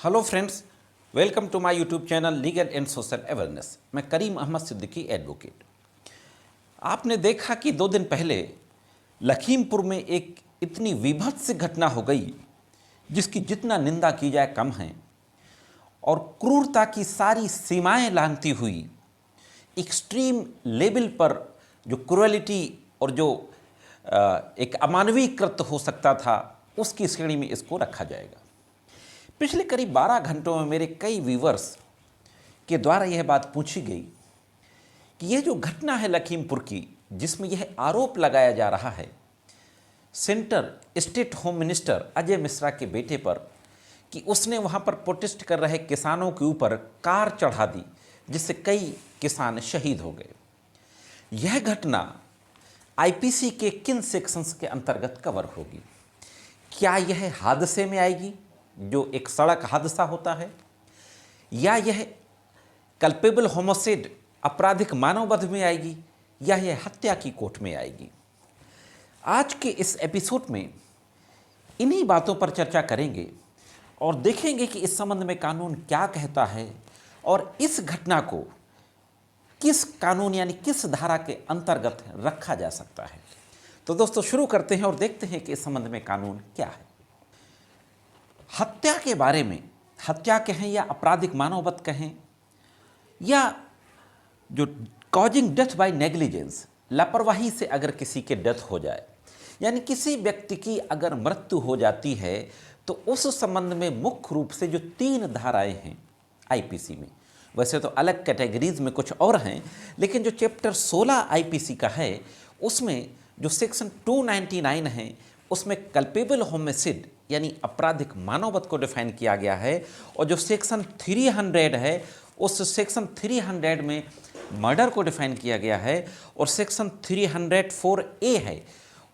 Hello friends, welcome to my YouTube channel legal and social awareness. मैं Karim Ahmad Siddiqui advocate. आपने देखा कि 2 दिन पहले लखीमपुर में एक इतनी विभत्स घटना हो गई जिसकी जितना निंदा की जाए कम है, और क्रूरता की सारी सीमाएं लांघती हुई एक्सट्रीम लेवल पर जो क्रूएलिटी और जो एक अमानवीय कृत्य हो सकता था उसकी श्रेणी में इसको रखा जाएगा। पिछले करीब 12 घंटों में मेरे कई व्यूवर्स के द्वारा यह बात पूछी गई कि यह जो घटना है लखीमपुर की, जिसमें यह आरोप लगाया जा रहा है centre state home minister Ajay Mishra के बेटे पर कि उसने वहां पर प्रोटेस्ट कर रहे किसानों के ऊपर कार चढ़ा दी, जिससे कई किसान शहीद हो गए। यह घटना आईपीसी के किन सेक्शंस के अंतर्गत कवर होगी? क्या यह हादसे में आएगी, जो एक सड़क हादसा होता है, या यह कल्पेबल होमोसाइड आपराधिक मानववध में आएगी, या यह हत्या की कोर्ट में आएगी? आज के इस एपिसोड में इन्हीं बातों पर चर्चा करेंगे और देखेंगे कि इस संबंध में कानून क्या कहता है और इस घटना को किस कानून यानी किस धारा के अंतर्गत रखा जा सकता है। तो दोस्तों, शुरू करते हैं और देखते हैं कि इस संबंध में कानून क्या है। हत्या के बारे में, हत्या कहें या आपराधिक मानववध कहें, या जो कॉजिंग डेथ बाय नेग्लिजेंस, लापरवाही से अगर किसी के डेथ हो जाए, यानी किसी व्यक्ति की अगर मृत्यु हो जाती है, तो उस संबंध में मुख्य रूप से जो 3 धाराएं हैं आईपीसी में, वैसे तो अलग कैटेगरीज में कुछ और हैं, लेकिन जो चैप्टर 16 आईपीसी का है उसमें जो सेक्शन 299 है उसमें कल्पेबल होमिसाइड यानी आपराधिक मानववध को डिफाइन किया गया है, और जो सेक्शन 300 है उस सेक्शन 300 में मर्डर को डिफाइन किया गया है, और सेक्शन 304A है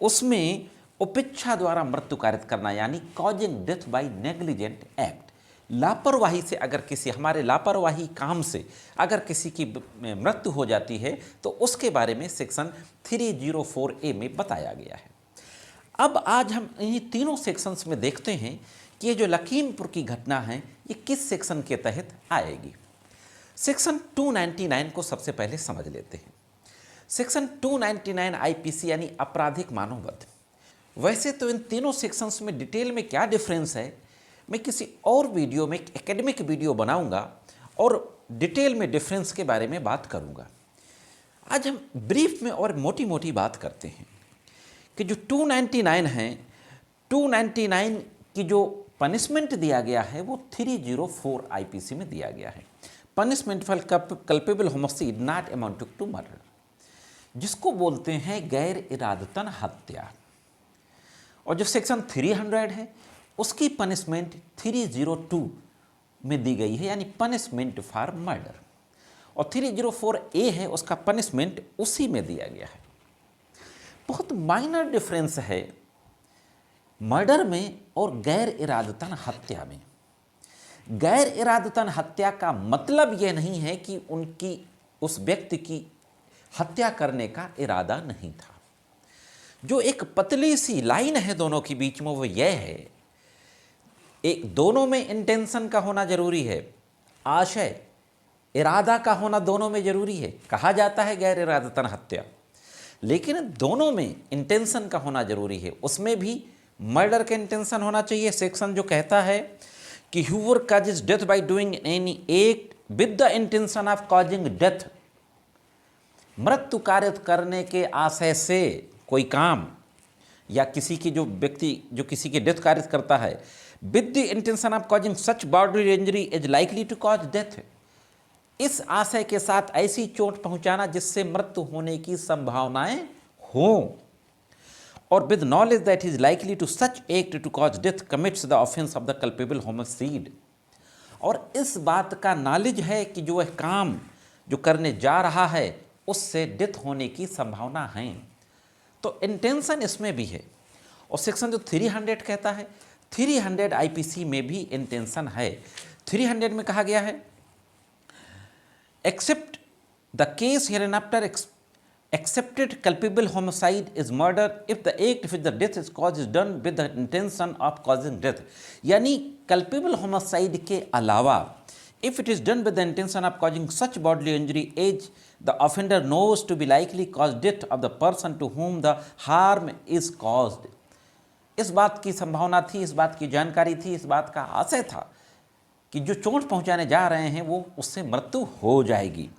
उसमें उपेक्षा द्वारा मृत्यु कारित करना यानी causing death by negligent act. लापरवाही से अगर किसी हमारे लापरवाही काम से अगर किसी की मृत्यु हो जाती है तो उसके बारे में सेक्शन 304A में बताया गया है। अब आज हम इन्हीं तीनों सेक्शंस में देखते हैं कि ये जो लखीमपुर की घटना है ये किस सेक्शन के तहत आएगी। सेक्शन 299 को सबसे पहले समझ लेते हैं। सेक्शन 299 आईपीसी यानी आपराधिक मानववध। वैसे तो इन तीनों सेक्शंस में डिटेल में क्या डिफरेंस है, मैं किसी और वीडियो में एक एकेडमिक वीडियो बनाऊंगा और डिटेल में डिफरेंस के बारे में बात करूंगा। आज हम ब्रीफ में और मोटी मोटी बात करते हैं कि जो 299 है, 299 की जो पनिशमेंट दिया गया है वो 304 आईपीसी में दिया गया है। Punishment for culpable homicide not amounting to murder, जिसको बोलते हैं गैर इरादतन हत्या। और जो सेक्शन 300 है उसकी पनिशमेंट 302 में दी गई है यानी पनिशमेंट फॉर मर्डर, और 304A है उसका पनिशमेंट उसी में दिया गया है। बहुत माइनर डिफरेंस है मर्डर में और गैर इरादतन हत्या में। गैर इरादतन हत्या का मतलब यह नहीं है कि उस व्यक्ति की हत्या करने का इरादा नहीं था। जो एक पतली सी लाइन है दोनों के बीच में वो यह है, एक दोनों में इंटेंशन का होना जरूरी है, आशय इरादा का होना दोनों में जरूरी है। कहा जाता है गैर इरादतन हत्या, लेकिन दोनों में इंटेंशन का होना जरूरी है। उसमें भी मर्डर का इंटेंशन होना चाहिए। सेक्शन जो कहता है कि Hoover causes death by doing any act with the intention of causing death, मृत्यु कारित करने के आशय से कोई काम, या किसी की जो व्यक्ति जो किसी की डेथ कारित करता है with the intention of causing such body injury is likely to cause death, इस आशय के साथ ऐसी चोट पहुंचाना जिससे मृत्यु होने की संभावनाएं हों, और with knowledge that is likely to such act to cause death commits the offence of the culpable homicide, और इस बात का नॉलेज है कि जो वह काम जो करने जा रहा है उससे डेथ होने की संभावना है, तो इंटेंशन इसमें भी है। और सेक्शन जो 300 कहता है, 300 आईपीसी में भी इंटेंशन है। 300 में कहा गया है except the case hereinafter accepted culpable homicide is murder if the act with the death is caused is done with the intention of causing death। यानी culpable homicide के अलावा if it is done with the intention of causing such bodily injury as the offender knows to be likely cause death of the person to whom the harm is caused। इस बात की संभावना थी, इस बात की जानकारी थी, इस बात का आशय था कि जो चोट पहुंचाने जा रहे हैं वो उससे मृत्यु हो जाएगी।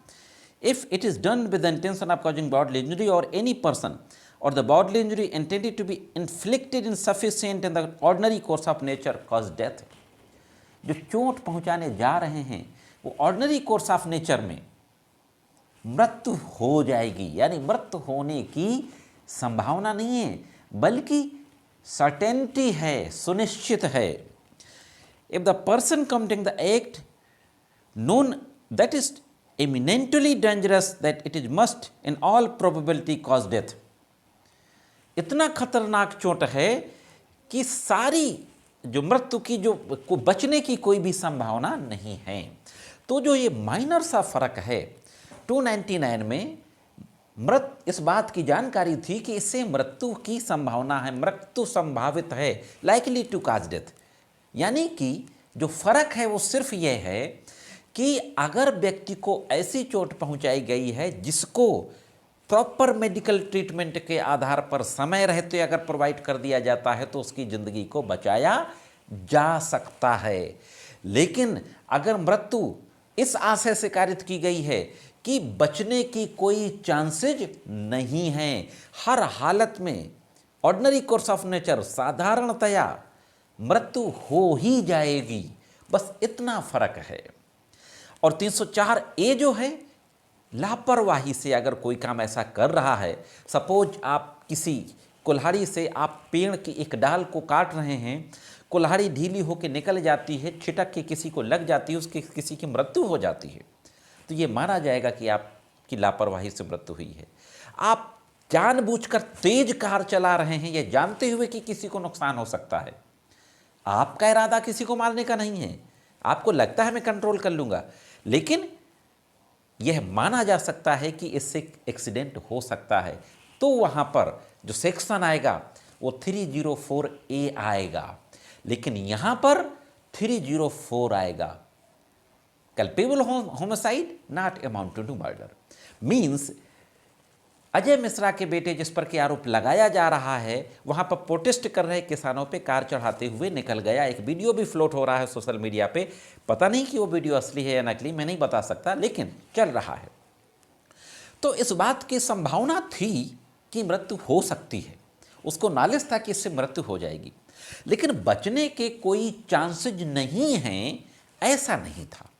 If it is done with the intention of causing bodily injury or any person or the bodily injury intended to be inflicted in sufficient in the ordinary course of nature cause death। जो चोट पहुंचाने जा रहे हैं वो ordinary course of nature में मृत्यु हो जाएगी, यानी मृत्यु होने की संभावना नहीं है बल्कि सर्टेनिटी है, सुनिश्चित है। If the person committing the act known that is eminently dangerous that it is must in all probability cause death। इतना खतरनाक चोट है कि सारी जो मृत्यु की जो को बचने की कोई भी संभावना नहीं है। तो जो ये माइनर सा फर्क है 299 में इस बात की जानकारी थी कि इससे मृत्यु की संभावना है, मृत्यु संभावित है, लाइकली टू कॉज डेथ। यानी कि जो फर्क है वो सिर्फ ये है कि अगर व्यक्ति को ऐसी चोट पहुंचाई गई है जिसको प्रॉपर मेडिकल ट्रीटमेंट के आधार पर समय रहते अगर प्रोवाइड कर दिया जाता है तो उसकी ज़िंदगी को बचाया जा सकता है। लेकिन अगर मृत्यु इस आशय से कारित की गई है कि बचने की कोई चांसेज नहीं है, हर हालत में ऑर्डिनरी कोर्स ऑफ नेचर साधारणतया मृत्यु हो ही जाएगी, बस इतना फर्क है। और 304 ए जो है, लापरवाही से अगर कोई काम ऐसा कर रहा है, सपोज आप किसी कुल्हाड़ी से आप पेड़ की एक डाल को काट रहे हैं, कुल्हाड़ी ढीली होकर निकल जाती है, छिटक के किसी को लग जाती है, उसकी किसी की मृत्यु हो जाती है, तो ये माना जाएगा कि आपकी लापरवाही से मृत्यु हुई है। आप जानबूझकर तेज कार चला रहे हैं ये जानते हुए कि किसी को नुकसान हो सकता है, आपका इरादा किसी को मारने का नहीं है, आपको लगता है मैं कंट्रोल कर लूँगा, लेकिन यह माना जा सकता है कि इससे एक्सीडेंट हो सकता है, तो वहाँ पर जो सेक्शन आएगा वो 304 ए आएगा, लेकिन यहाँ पर 304 आएगा, culpable homicide not amounted to murder. Means Ajay Mishra के बेटे जिस पर के आरोप लगाया जा रहा है वहाँ पर प्रोटेस्ट कर रहे किसानों पे कार चढ़ाते हुए निकल गया। एक वीडियो भी फ्लोट हो रहा है सोशल मीडिया पे, पता नहीं कि वो वीडियो असली है या नकली, मैं नहीं बता सकता, लेकिन चल रहा है। तो इस बात की संभावना थी कि मृत्यु हो सकती है, उसको नॉलेज था कि इससे मृत्यु हो जाएगी, लेकिन बचने के कोई चांसेज नहीं हैं, ऐसा नहीं था।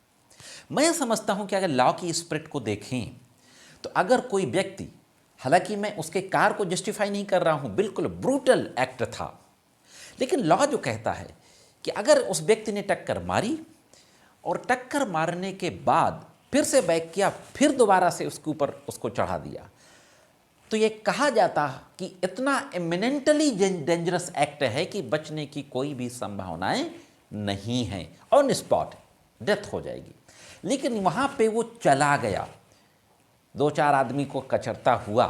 मैं समझता हूँ कि अगर लॉ की स्पिरिट को देखें तो अगर कोई व्यक्ति, हालांकि मैं उसके कार को जस्टिफाई नहीं कर रहा हूँ, बिल्कुल ब्रूटल एक्ट था, लेकिन लॉ जो कहता है कि अगर उस व्यक्ति ने टक्कर मारी और टक्कर मारने के बाद फिर से बैक किया, फिर दोबारा से उसके ऊपर उसको चढ़ा दिया, तो ये कहा जाता कि इतना इमिनेंटली डेंजरस एक्ट है कि बचने की कोई भी संभावनाएं नहीं हैं, ऑन स्पॉट डेथ हो जाएगी। लेकिन वहाँ पे वो चला गया, 2-4 आदमी को कचरता हुआ,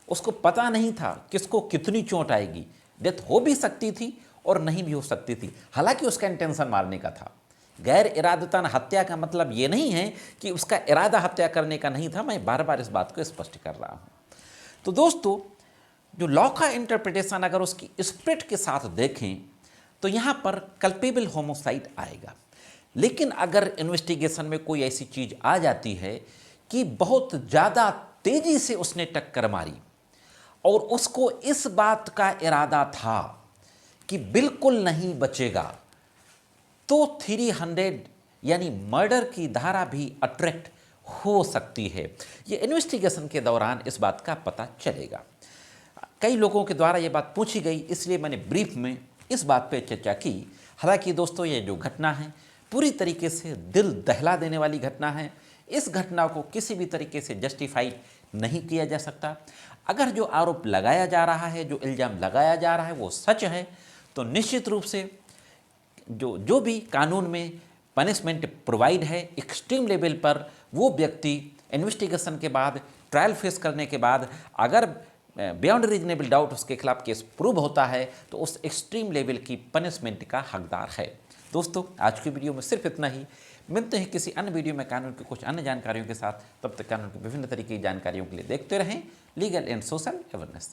उसको पता नहीं था किसको कितनी चोट आएगी, डेथ हो भी सकती थी और नहीं भी हो सकती थी। हालांकि उसका इंटेंशन मारने का था, गैर इरादतन हत्या का मतलब ये नहीं है कि उसका इरादा हत्या करने का नहीं था, मैं बार बार इस बात को स्पष्ट कर रहा हूँ। तो दोस्तों, जो लॉ का इंटरप्रिटेशन अगर उसकी स्पिरिट के साथ देखें तो यहाँ पर कल्पेबल होमोसाइड आएगा। लेकिन अगर इन्वेस्टिगेशन में कोई ऐसी चीज़ आ जाती है कि बहुत ज़्यादा तेज़ी से उसने टक्कर मारी और उसको इस बात का इरादा था कि बिल्कुल नहीं बचेगा, तो 300 यानी मर्डर की धारा भी अट्रैक्ट हो सकती है। ये इन्वेस्टिगेशन के दौरान इस बात का पता चलेगा। कई लोगों के द्वारा ये बात पूछी गई, इसलिए मैंने ब्रीफ में इस बात पे चर्चा की। हालांकि दोस्तों, ये जो घटना है पूरी तरीके से दिल दहला देने वाली घटना है। इस घटना को किसी भी तरीके से जस्टिफाई नहीं किया जा सकता। अगर जो आरोप लगाया जा रहा है, जो इल्ज़ाम लगाया जा रहा है वो सच है, तो निश्चित रूप से जो भी कानून में पनिशमेंट प्रोवाइड है एक्सट्रीम लेवल पर, वो व्यक्ति इन्वेस्टिगेशन के बाद ट्रायल फेस करने के बाद अगर बियॉन्ड रीजनेबल डाउट उसके खिलाफ केस प्रूव होता है तो उस एक्सट्रीम लेवल की पनिशमेंट का हकदार है। दोस्तों, आज की वीडियो में सिर्फ इतना ही। मिलते हैं किसी अन्य वीडियो में कानून की कुछ अन्य जानकारियों के साथ। तब तक कानून की विभिन्न तरीके की जानकारियों के लिए देखते रहें लीगल एंड सोशल अवेयरनेस।